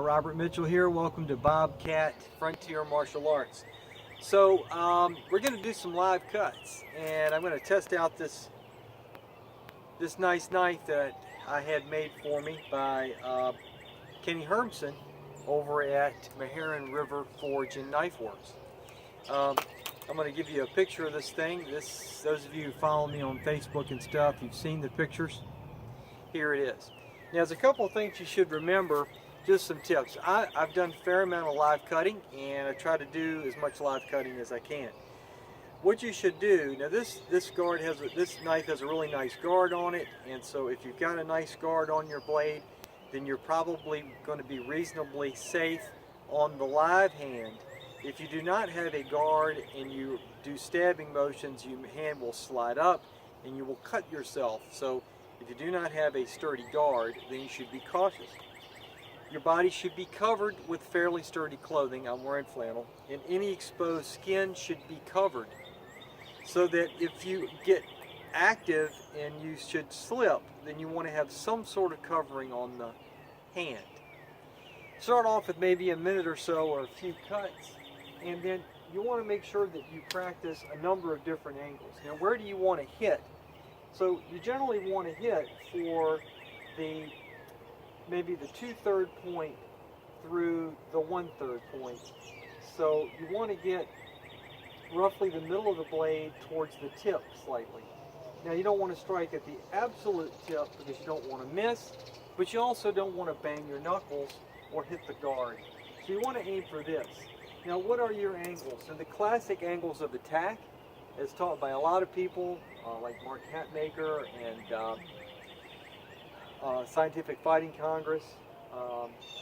Robert Mitchell here. Welcome to Bobcat Frontier Martial Arts. So we're going to do some live cuts, and I'm going to test out this nice knife that I had made for me by Kenny Hermson over at Meherrin River Forge and Knifeworks. I'm going to give you a picture of this thing. Those of you who follow me on Facebook and stuff, you've seen the pictures. Here it is. Now, there's a couple of things you should remember, just some tips. I've done a fair amount of live cutting, and I try to do as much live cutting as I can. What you should do, now this knife has a really nice guard on it, and so if you've got a nice guard on your blade, then you're probably going to be reasonably safe on the live hand. If you do not have a guard and you do stabbing motions, your hand will slide up and you will cut yourself. So if you do not have a sturdy guard, then you should be cautious. Your body should be covered with fairly sturdy clothing. I'm wearing flannel, and any exposed skin should be covered, so that if you get active and you should slip, then you want to have some sort of covering on the hand. Start off with maybe a minute or so or a few cuts, and then you want to make sure that you practice a number of different angles. Now, where do you want to hit? So you generally want to hit for maybe the 2/3 point through the 1/3 point. So you want to get roughly the middle of the blade towards the tip slightly. Now, you don't want to strike at the absolute tip because you don't want to miss, but you also don't want to bang your knuckles or hit the guard. So you want to aim for this. Now, what are your angles? So the classic angles of attack, as taught by a lot of people, like Mark Hatmaker and Scientific Fighting Congress,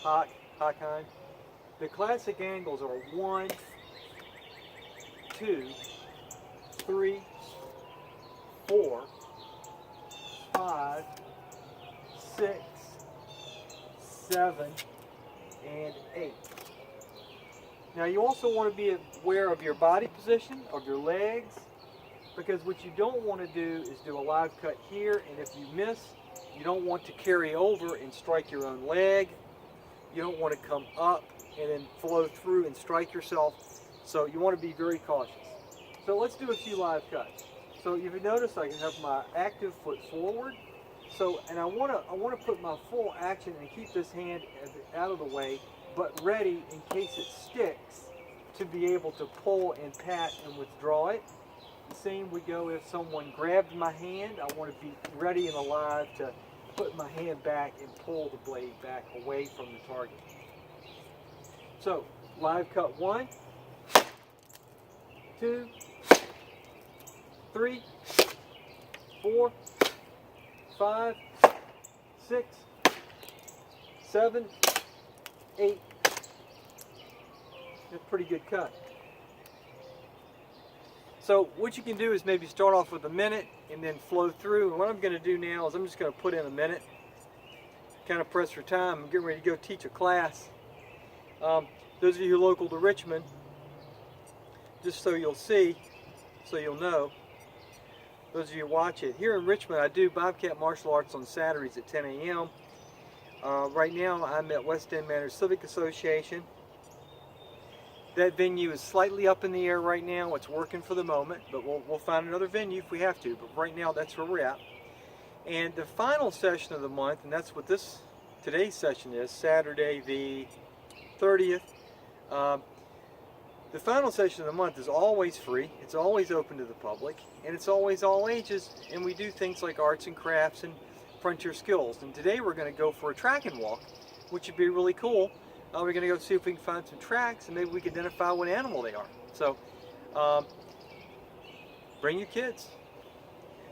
Haakon. The classic angles are 1, 2, 3, 4, 5, 6, 7, and 8. Now, you also want to be aware of your body position, of your legs, because what you don't want to do is do a live cut here, and if you miss, you don't want to carry over and strike your own leg. You don't want to come up and then flow through and strike yourself. So you want to be very cautious. So let's do a few live cuts. So if you notice, I have my active foot forward. So, and I want to put my full action and keep this hand out of the way, but ready in case it sticks to be able to pull and pat and withdraw it. The same would go if someone grabbed my hand. I want to be ready and alive to put my hand back and pull the blade back away from the target. So, live cut 1, 2, 3, 4, 5, 6, 7, 8. That's a pretty good cut. So what you can do is maybe start off with a minute and then flow through. And what I'm going to do now is I'm just going to put in a minute, kind of press for time. I'm getting ready to go teach a class. Those of you who are local to Richmond, just so you'll see, so you'll know, those of you who watch it, here in Richmond I do Bobcat Martial Arts on Saturdays at 10 a.m. Right now I'm at West End Manor Civic Association. That venue is slightly up in the air right now. It's working for the moment, but we'll find another venue if we have to. But right now, that's where we're at. And the final session of the month, and that's what today's session is, Saturday the 30th. The final session of the month is always free. It's always open to the public, and it's always all ages. And we do things like arts and crafts and frontier skills. And today we're going to go for a track and walk, which would be really cool. We're going to go see if we can find some tracks, and maybe we can identify what animal they are. So, bring your kids.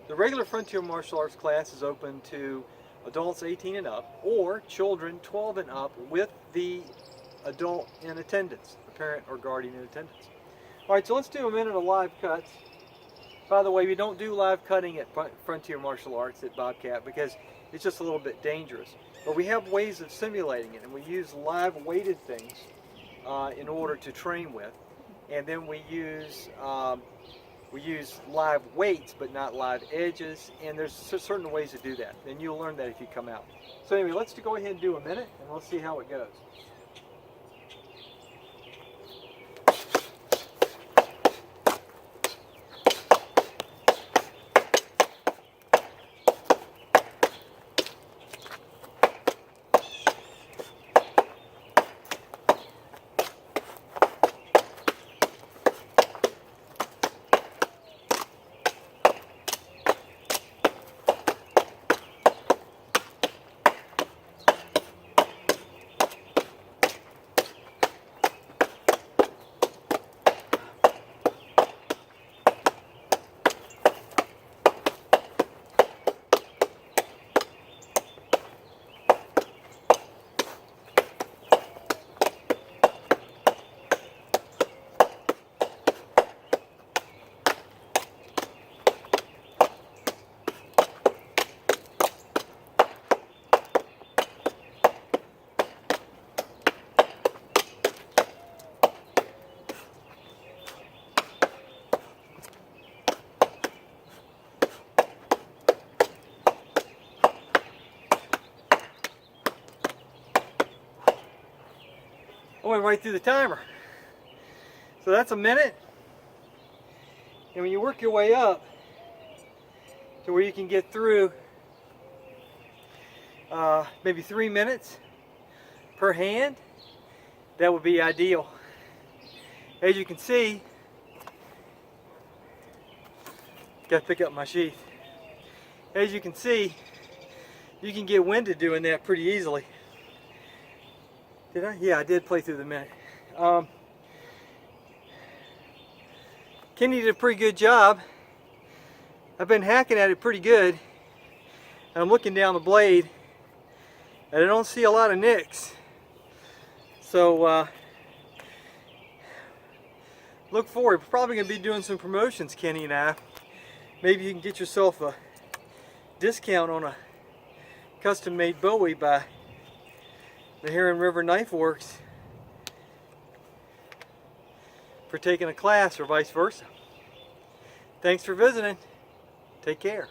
The regular Frontier Martial Arts class is open to adults 18 and up, or children 12 and up with the adult in attendance, the parent or guardian in attendance. All right, so let's do a minute of live cuts. By the way, we don't do live cutting at Frontier Martial Arts at Bobcat because it's just a little bit dangerous. But we have ways of simulating it, and we use live weighted things in order to train with. And then we use live weights, but not live edges, and there's certain ways to do that. And you'll learn that if you come out. So anyway, let's go ahead and do a minute, and let's see how it goes. I went right through the timer. So that's a minute. And when you work your way up to where you can get through maybe 3 minutes per hand, that would be ideal. As you can see, got to pick up my sheath. As you can see, you can get winded doing that pretty easily. Did I? Yeah, I did play through the minute. Kenny did a pretty good job. I've been hacking at it pretty good. And I'm looking down the blade and I don't see a lot of nicks. So look forward. We're probably going to be doing some promotions, Kenny and I. Maybe you can get yourself a discount on a custom-made Bowie by Meherrin Knifeworks for taking a class or vice versa. Thanks for visiting. Take care.